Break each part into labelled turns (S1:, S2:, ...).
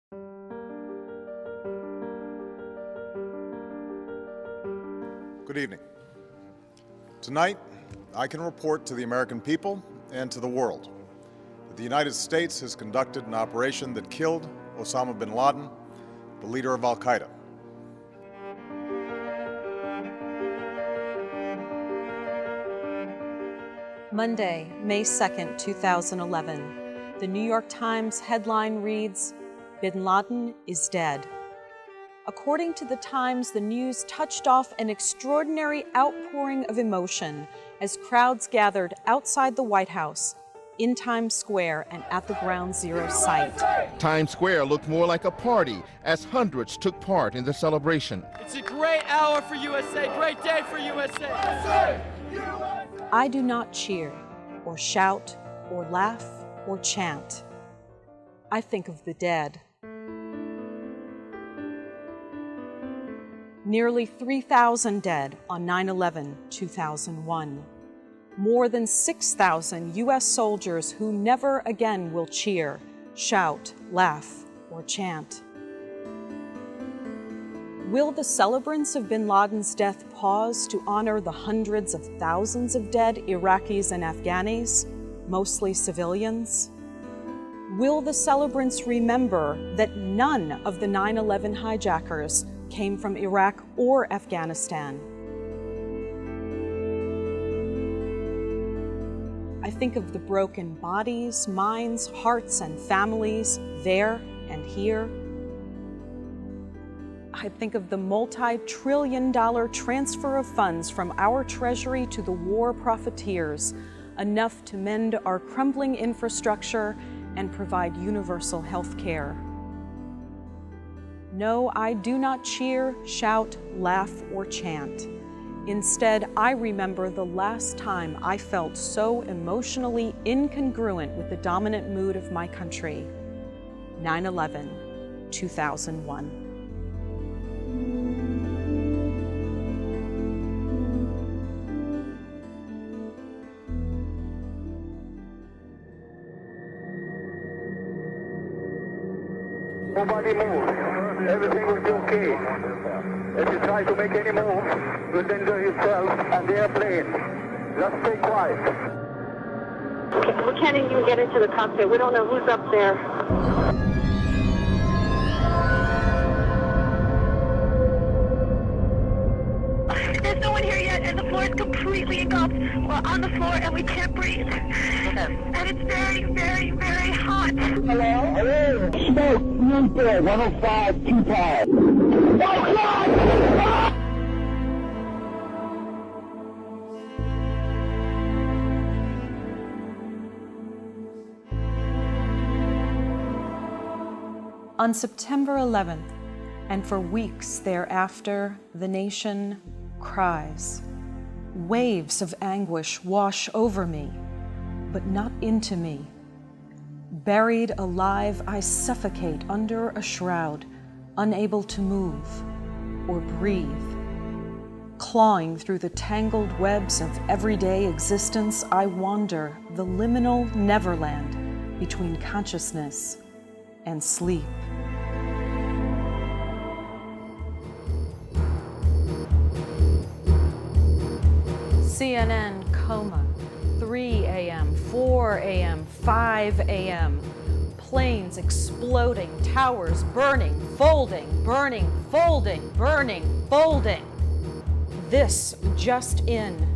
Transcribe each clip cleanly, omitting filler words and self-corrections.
S1: Good evening. Tonight, I can report to the American people and to the world that the United States has conducted an operation that killed Osama bin Laden, the leader of Al-Qaeda.
S2: Monday, May 2nd, 2011. The New York Times headline reads, "Bin Laden is dead." According to the Times, the news touched off an extraordinary outpouring of emotion as crowds gathered outside the White House, in Times Square, and at the Ground Zero site.
S3: Times Square looked more like a party as hundreds took part in the celebration.
S4: It's a great hour for USA, great day for USA.
S2: I do not cheer, or shout, or laugh, or chant. I think of the dead. Nearly 3,000 dead on 9/11/2001. More than 6,000 U.S. soldiers who never again will cheer, shout, laugh, or chant. Will the celebrants of bin Laden's death pause to honor the hundreds of thousands of dead Iraqis and Afghanis, mostly civilians? Will the celebrants remember that none of the 9/11 hijackers came from Iraq or Afghanistan? I think of the broken bodies, minds, hearts, and families there and here. I think of the multi-trillion-dollar transfer of funds from our treasury to the war profiteers, enough to mend our crumbling infrastructure and provide universal health care. No, I do not cheer, shout, laugh, or chant. Instead, I remember the last time I felt so emotionally incongruent with the dominant mood of my country. 9/11/2001.
S5: Nobody move. Everything will be okay. If you try to make any move, you'll danger yourself and the airplane. Just stay quiet.
S6: We can't even get into the cockpit. We don't know who's up there.
S7: There's no one here yet, and the floor is completely engulfed. We're on the floor, and we can't breathe. And it's very, very, very hot.
S5: Hello? Hello? Smoke, 105, 25. Oh, God!
S2: On September 11th, and for weeks thereafter, the nation cries. Waves of anguish wash over me, but not into me. Buried alive, I suffocate under a shroud, unable to move or breathe. Clawing through the tangled webs of everyday existence, I wander the liminal neverland between consciousness and sleep. CNN coma, 3 a.m., 4 a.m., 5 a.m. Planes exploding, towers burning, folding, burning, folding, burning, folding. This just in.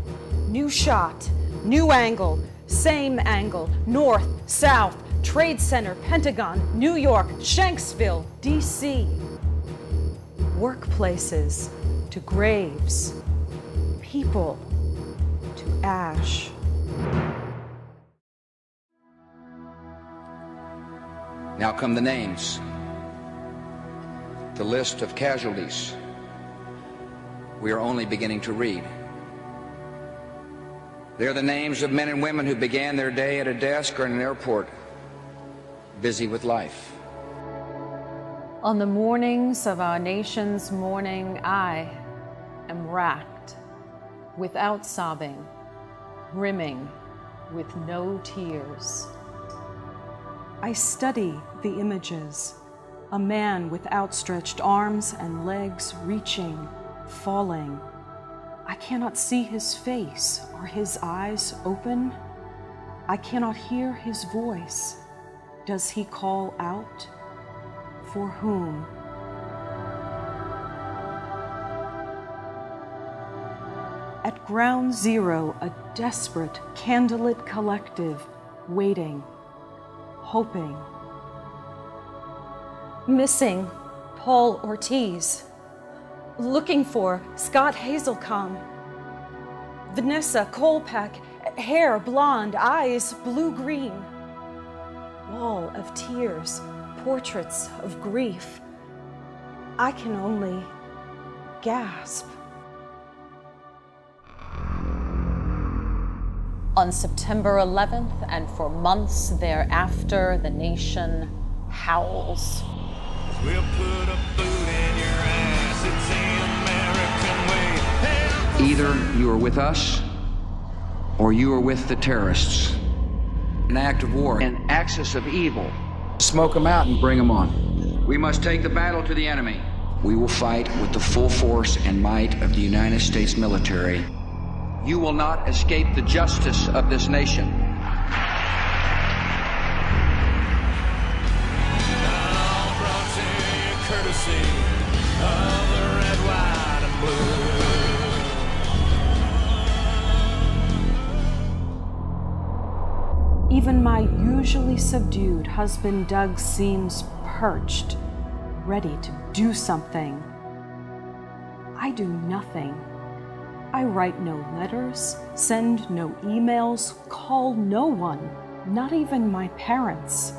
S2: New shot, new angle, same angle, north, south, Trade Center, Pentagon, New York, Shanksville, D.C. Workplaces to graves, people to ash.
S8: Now come the names, the list of casualties. We are only beginning to read. They're the names of men and women who began their day at a desk or in an airport, busy with life.
S2: On the mornings of our nation's mourning, I am racked without sobbing, brimming with no tears. I study the images, a man with outstretched arms and legs reaching, falling. I cannot see his face. Are his eyes open? I cannot hear his voice. Does he call out? For whom? At ground zero, a desperate, candlelit collective, waiting, hoping. Missing Paul Ortiz. Looking for Scott Hazelcom. Vanessa Kolpak, hair blonde, eyes blue-green. Wall of tears, portraits of grief. I can only gasp. On September 11th and for months thereafter, the nation howls.
S9: We'll put a boot in your ass, it's the American way.
S8: Either you are with us, or you are with the terrorists. An act of war, an axis of evil. Smoke them out and bring them on. We must take the battle to the enemy. We will fight with the full force and might of the United States military. You will not escape the justice of this nation.
S9: All brought to you courtesy of the red, white, and blue.
S2: Even my usually subdued husband Doug seems perched, ready to do something. I do nothing. I write no letters, send no emails, call no one, not even my parents.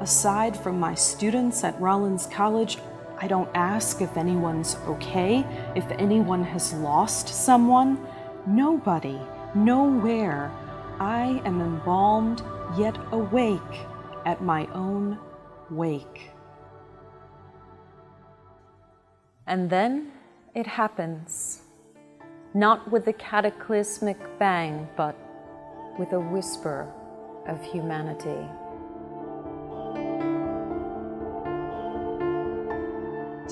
S2: Aside from my students at Rollins College, I don't ask if anyone's okay, if anyone has lost someone. Nobody, nowhere. I am embalmed, yet awake at my own wake. And then it happens. Not with a cataclysmic bang, but with a whisper of humanity.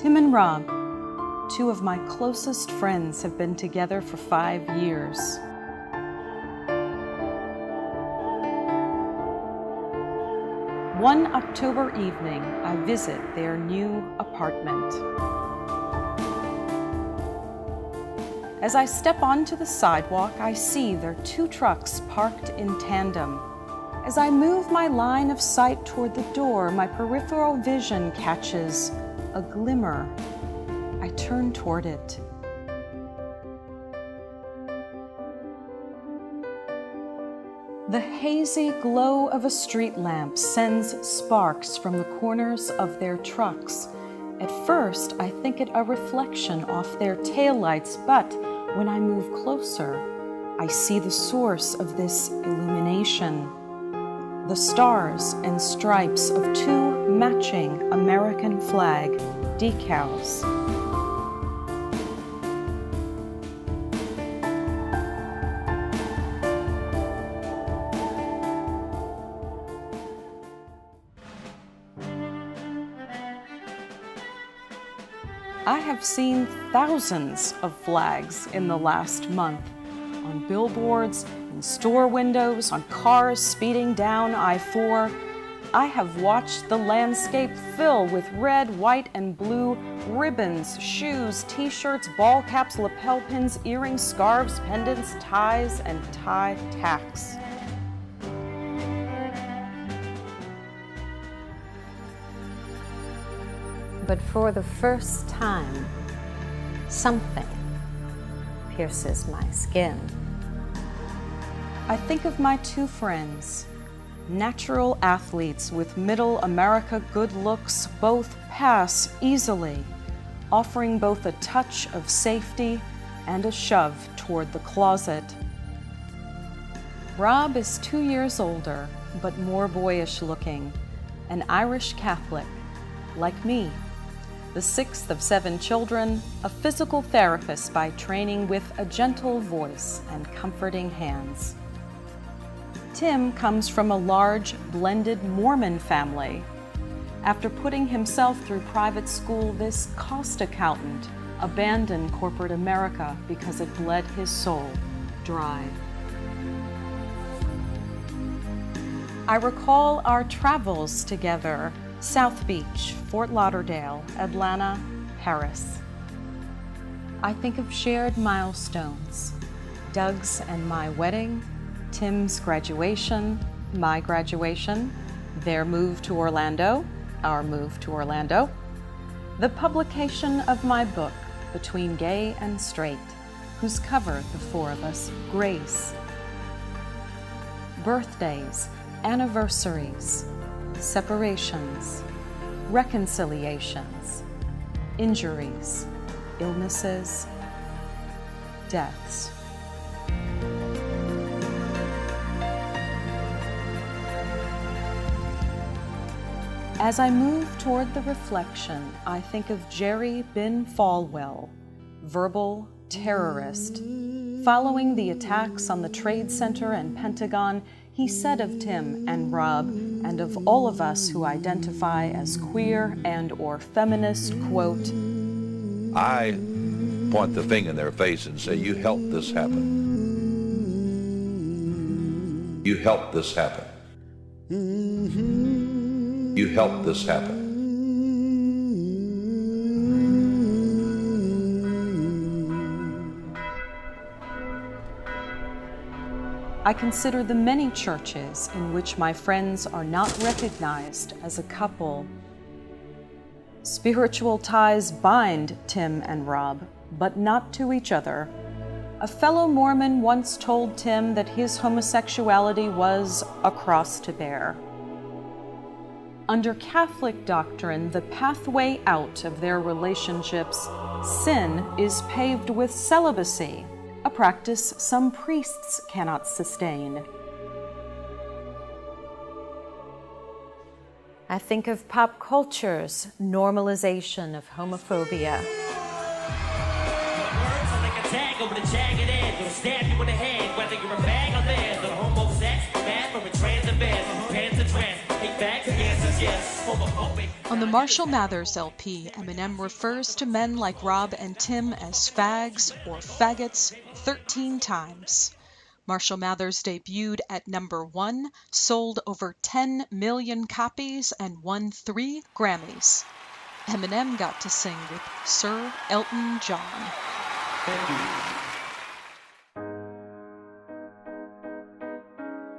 S2: Tim and Rob, two of my closest friends, have been together for 5 years. One October evening, I visit their new apartment. As I step onto the sidewalk, I see their 2 trucks parked in tandem. As I move my line of sight toward the door, my peripheral vision catches a glimmer. I turn toward it. The hazy glow of a street lamp sends sparks from the corners of their trucks. At first, I think it a reflection off their taillights, but when I move closer, I see the source of this illumination. The stars and stripes of 2 matching American flag decals. I have seen thousands of flags in the last month, on billboards, in store windows, on cars speeding down I-4. I have watched the landscape fill with red, white, and blue ribbons, shoes, t-shirts, ball caps, lapel pins, earrings, scarves, pendants, ties, and tie tacks. But for the first time, something pierces my skin. I think of my 2 friends, natural athletes with middle America good looks, both pass easily, offering both a touch of safety and a shove toward the closet. Rob is 2 years older, but more boyish looking, an Irish Catholic, like me. The 6th of 7 children, a physical therapist by training with a gentle voice and comforting hands. Tim comes from a large, blended Mormon family. After putting himself through private school, this cost accountant abandoned corporate America because it bled his soul dry. I recall our travels together: South Beach, Fort Lauderdale, Atlanta, Paris. I think of shared milestones: Doug's and my wedding, Tim's graduation, my graduation, their move to Orlando, our move to Orlando, the publication of my book, Between Gay and Straight, whose cover the four of us grace. Birthdays, anniversaries, separations, reconciliations, injuries, illnesses, deaths. As I move toward the reflection, I think of Jerry bin Falwell, verbal terrorist. Following the attacks on the Trade Center and Pentagon, he said of Tim and Rob, and of all of us who identify as queer and/or feminist, quote,
S10: I point the finger in their face and say, you helped this happen. You helped this happen. You helped this happen.
S2: I consider the many churches in which my friends are not recognized as a couple. Spiritual ties bind Tim and Rob, but not to each other. A fellow Mormon once told Tim that his homosexuality was a cross to bear. Under Catholic doctrine, the pathway out of their relationships, sin is paved with celibacy, a practice some priests cannot sustain. I think of pop culture's normalization of homophobia.
S11: On the Marshall Mathers LP, Eminem refers to men like Rob and Tim as fags or faggots 13 times. Marshall Mathers debuted at number 1, sold over 10 million copies, and won 3 Grammys. Eminem got to sing with Sir Elton John.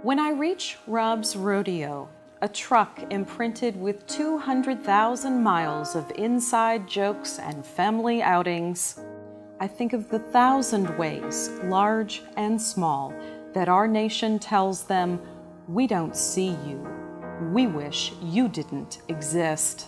S2: When I reach Rob's rodeo, a truck imprinted with 200,000 miles of inside jokes and family outings, I think of the 1,000 ways, large and small, that our nation tells them, we don't see you. We wish you didn't exist.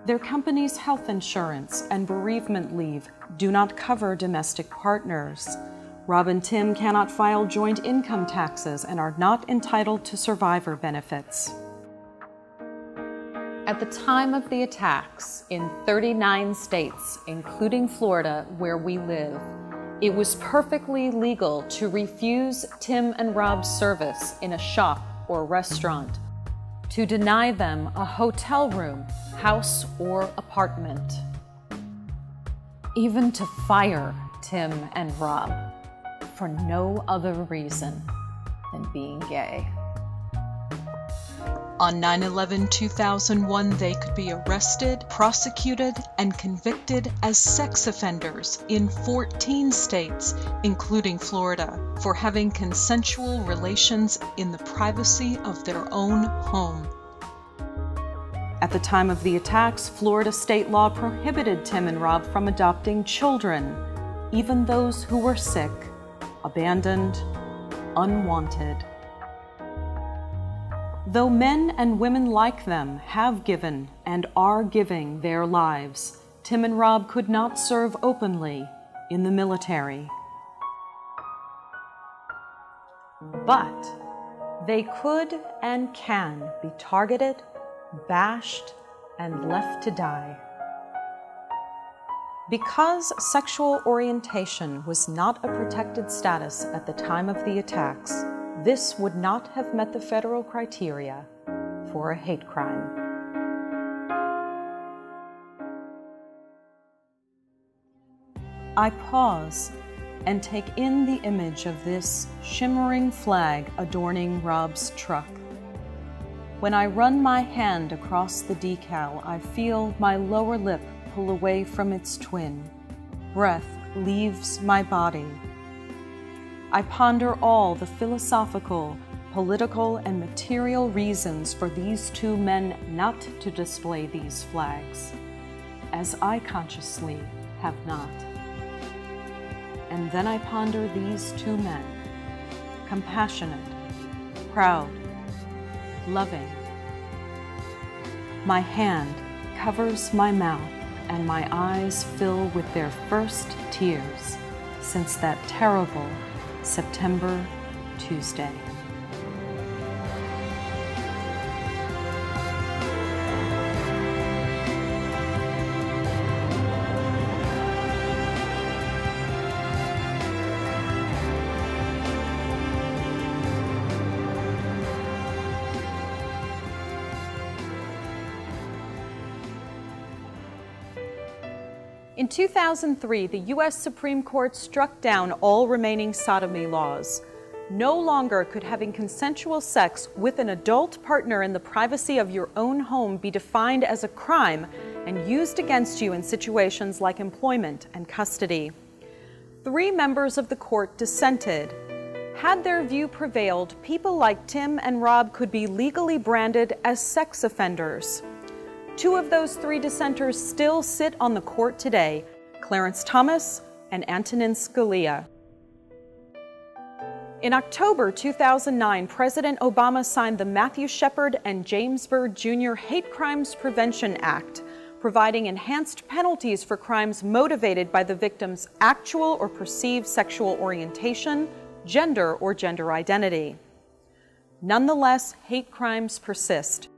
S2: Their company's health insurance and bereavement leave do not cover domestic partners. Rob and Tim cannot file joint income taxes and are not entitled to survivor benefits. At the time of the attacks, in 39 states, including Florida, where we live, it was perfectly legal to refuse Tim and Rob's service in a shop or restaurant, to deny them a hotel room, house, or apartment, even to fire Tim and Rob for no other reason than being gay.
S11: On 9/11/2001, they could be arrested, prosecuted, and convicted as sex offenders in 14 states, including Florida, for having consensual relations in the privacy of their own home.
S2: At the time of the attacks, Florida state law prohibited Tim and Rob from adopting children, even those who were sick, abandoned, unwanted. Though men and women like them have given and are giving their lives, Tim and Rob could not serve openly in the military. But they could and can be targeted, bashed, and left to die. Because sexual orientation was not a protected status at the time of the attacks, this would not have met the federal criteria for a hate crime. I pause and take in the image of this shimmering flag adorning Rob's truck. When I run my hand across the decal, I feel my lower lip pull away from its twin. Breath leaves my body. I ponder all the philosophical, political, and material reasons for these two men not to display these flags, as I consciously have not. And then I ponder these two men, compassionate, proud, loving. My hand covers my mouth and my eyes fill with their first tears since that terrible September Tuesday. In 2003, the U.S. Supreme Court struck down all remaining sodomy laws. No longer could having consensual sex with an adult partner in the privacy of your own home be defined as a crime and used against you in situations like employment and custody. 3 members of the court dissented. Had their view prevailed, people like Tim and Rob could be legally branded as sex offenders. 2 of those 3 dissenters still sit on the court today, Clarence Thomas and Antonin Scalia. In October 2009, President Obama signed the Matthew Shepard and James Byrd Jr. Hate Crimes Prevention Act, providing enhanced penalties for crimes motivated by the victim's actual or perceived sexual orientation, gender, or gender identity. Nonetheless, hate crimes persist.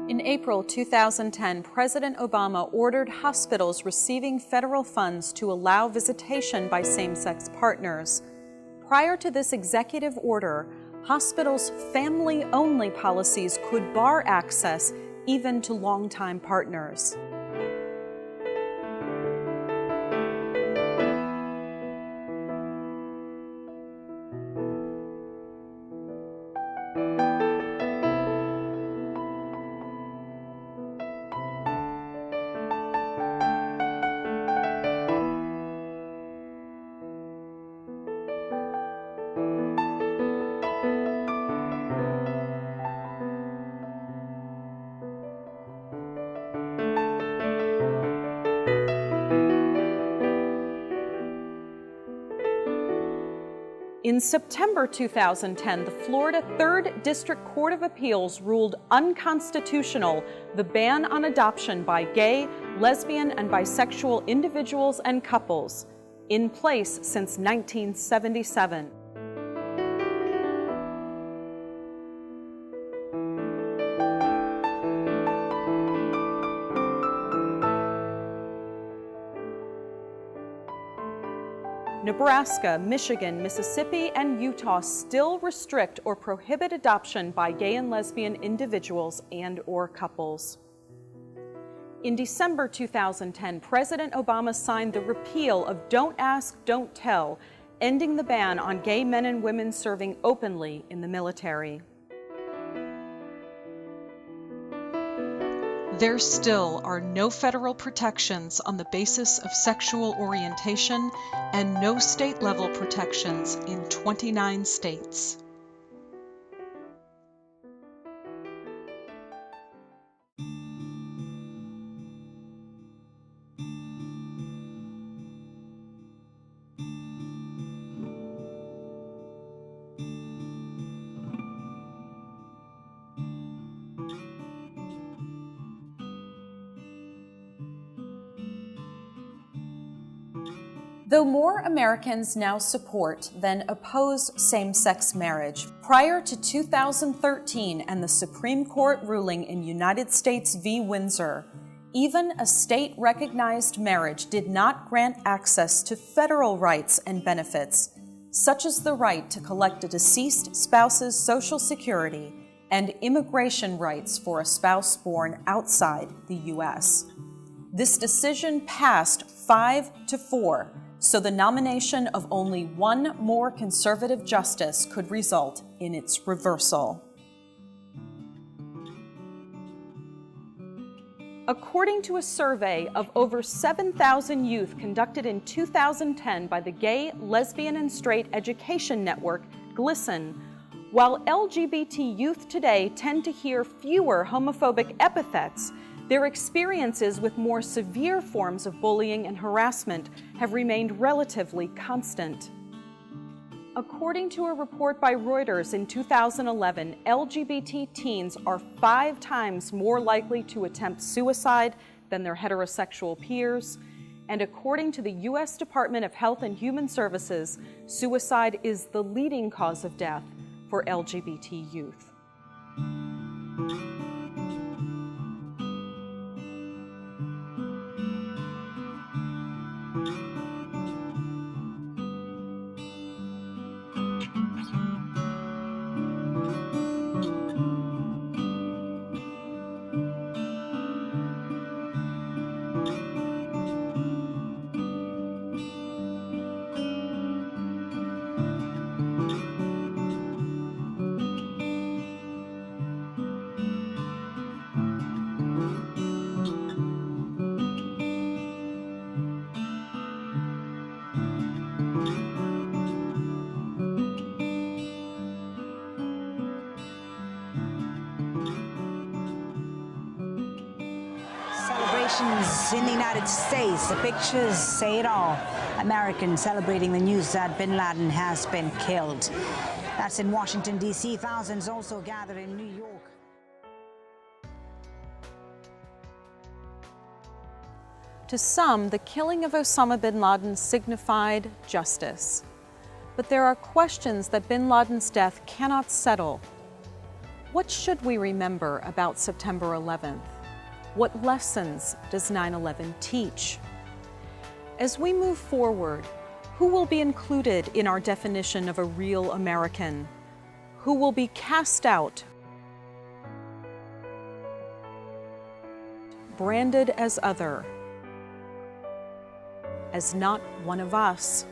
S2: In April 2010, President Obama ordered hospitals receiving federal funds to allow visitation by same-sex partners. Prior to this executive order, hospitals' family-only policies could bar access even to longtime partners. In September 2010, the Florida 3rd District Court of Appeals ruled unconstitutional the ban on adoption by gay, lesbian, and bisexual individuals and couples, in place since 1977. Nebraska, Michigan, Mississippi, and Utah still restrict or prohibit adoption by gay and lesbian individuals and/or couples. In December 2010, President Obama signed the repeal of Don't Ask, Don't Tell, ending the ban on gay men and women serving openly in the military.
S11: There still are no federal protections on the basis of sexual orientation and no state-level protections in 29 states.
S2: Though more Americans now support than oppose same-sex marriage, prior to 2013 and the Supreme Court ruling in United States v. Windsor, even a state-recognized marriage did not grant access to federal rights and benefits, such as the right to collect a deceased spouse's Social Security and immigration rights for a spouse born outside the U.S. This decision passed 5-4, so the nomination of only one more conservative justice could result in its reversal. According to a survey of over 7,000 youth conducted in 2010 by the Gay, Lesbian, and Straight Education Network, GLSEN, while LGBT youth today tend to hear fewer homophobic epithets, their experiences with more severe forms of bullying and harassment have remained relatively constant. According to a report by Reuters in 2011, LGBT teens are 5 times more likely to attempt suicide than their heterosexual peers, and according to the U.S. Department of Health and Human Services, suicide is the leading cause of death for LGBT youth.
S12: In the United States, the pictures say it all. Americans celebrating the news that bin Laden has been killed. That's in Washington, D.C. Thousands also gathered in New York.
S2: To some, the killing of Osama bin Laden signified justice. But there are questions that bin Laden's death cannot settle. What should we remember about September 11th? What lessons does 9/11 teach? As we move forward, who will be included in our definition of a real American? Who will be cast out, branded as other, as not one of us?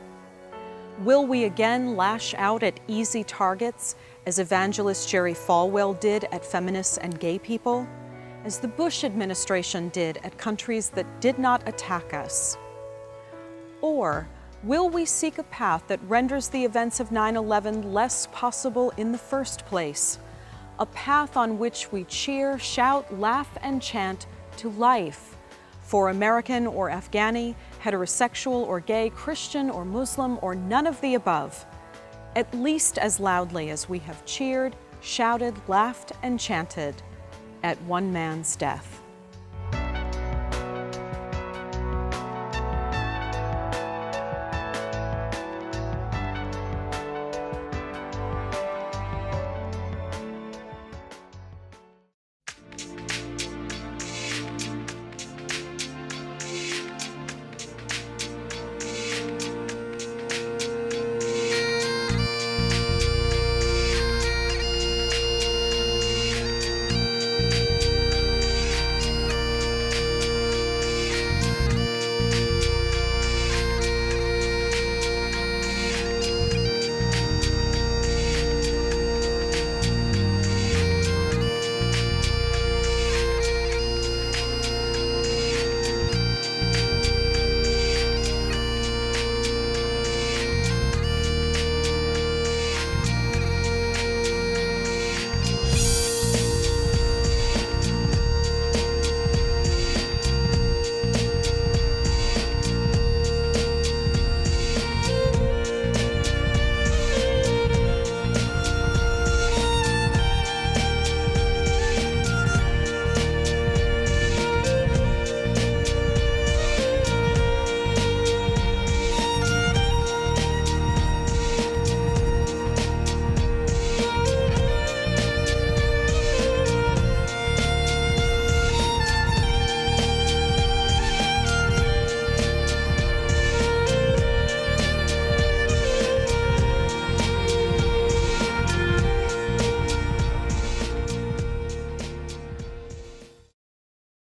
S2: Will we again lash out at easy targets, as evangelist Jerry Falwell did at feminists and gay people? As the Bush administration did at countries that did not attack us? Or will we seek a path that renders the events of 9/11 less possible in the first place? A path on which we cheer, shout, laugh, and chant to life for American or Afghani, heterosexual or gay, Christian or Muslim, or none of the above, at least as loudly as we have cheered, shouted, laughed, and chanted at one man's death.